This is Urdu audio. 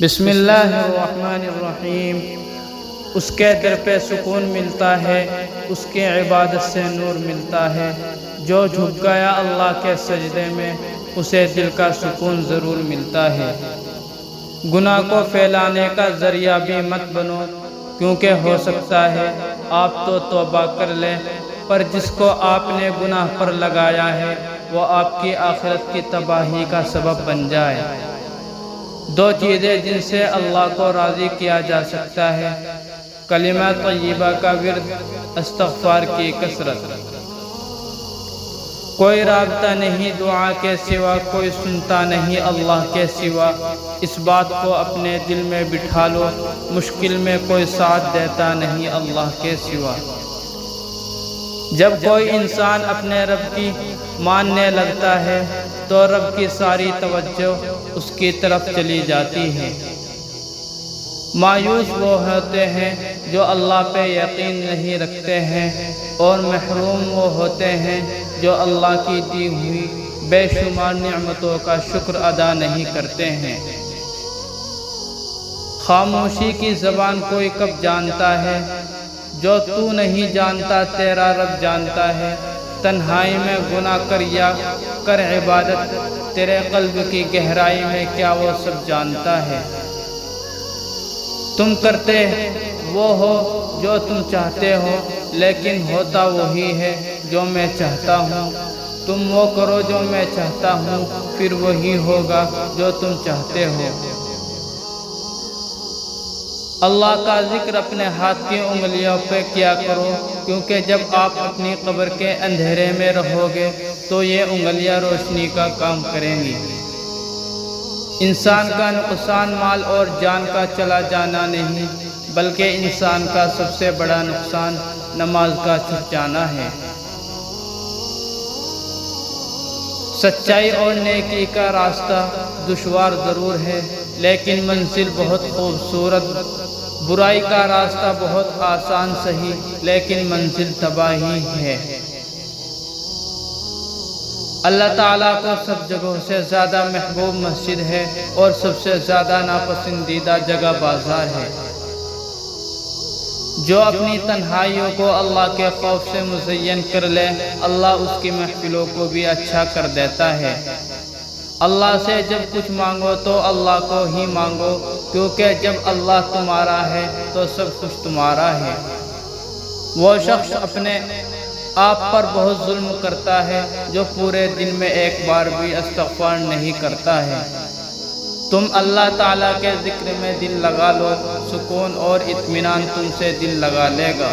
بسم اللہ الرحمن الرحیم۔ اس کے در پہ سکون ملتا ہے، اس کی عبادت سے نور ملتا ہے۔ جو جھک گیا اللہ کے سجدے میں، اسے دل کا سکون ضرور ملتا ہے۔ گناہ کو پھیلانے کا ذریعہ بھی مت بنو، کیونکہ ہو سکتا ہے آپ تو توبہ کر لیں، پر جس کو آپ نے گناہ پر لگایا ہے وہ آپ کی آخرت کی تباہی کا سبب بن جائے۔ دو چیزیں جن سے اللہ کو راضی کیا جا سکتا ہے: کلمہ طیبہ کا ورد، استغفار کی کثرت۔ کوئی رابطہ نہیں دعا کے سوا، کوئی سنتا نہیں اللہ کے سوا۔ اس بات کو اپنے دل میں بٹھا لو، مشکل میں کوئی ساتھ دیتا نہیں اللہ کے سوا۔ جب کوئی انسان اپنے رب کی ماننے لگتا ہے تو رب کی ساری توجہ اس کی طرف چلی جاتی ہے۔ مایوس وہ ہوتے ہیں جو اللہ پہ یقین نہیں رکھتے ہیں، اور محروم وہ ہوتے ہیں جو اللہ کی دی ہوئی بے شمار نعمتوں کا شکر ادا نہیں کرتے ہیں۔ خاموشی کی زبان کوئی کب جانتا ہے؟ جو تو نہیں جانتا تیرا رب جانتا ہے۔ تنہائی میں گناہ کر یا کر عبادت، تیرے قلب کی گہرائی میں کیا وہ سب جانتا ہے۔ تم کرتے وہ ہو جو تم چاہتے ہو، لیکن ہوتا وہی ہے جو میں چاہتا ہوں۔ تم وہ کرو جو میں چاہتا ہوں، پھر وہی ہوگا جو تم چاہتے ہو۔ اللہ کا ذکر اپنے ہاتھ کی انگلیوں پہ کیا کرو، کیونکہ جب آپ اپنی قبر کے اندھیرے میں رہو گے تو یہ انگلیاں روشنی کا کام کریں گی۔ انسان کا نقصان مال اور جان کا چلا جانا نہیں، بلکہ انسان کا سب سے بڑا نقصان نماز کا چھوٹ جانا ہے۔ سچائی اور نیکی کا راستہ دشوار ضرور ہے، لیکن منزل بہت خوبصورت۔ برائی کا راستہ بہت آسان سہی، لیکن منزل تباہی ہے۔ اللہ تعالیٰ کو سب جگہوں سے زیادہ محبوب مسجد ہے، اور سب سے زیادہ ناپسندیدہ جگہ بازار ہے۔ جو اپنی تنہائیوں کو اللہ کے خوف سے مزین کر لے، اللہ اس کی محفلوں کو بھی اچھا کر دیتا ہے۔ اللہ سے جب کچھ مانگو تو اللہ کو ہی مانگو، کیونکہ جب اللہ تمہارا ہے تو سب کچھ تمہارا ہے۔ وہ شخص اپنے آپ پر بہت ظلم کرتا ہے جو پورے دن میں ایک بار بھی استغفار نہیں کرتا ہے۔ تم اللہ تعالیٰ کے ذکر میں دل لگا لو، سکون اور اطمینان تم سے دل لگا لے گا۔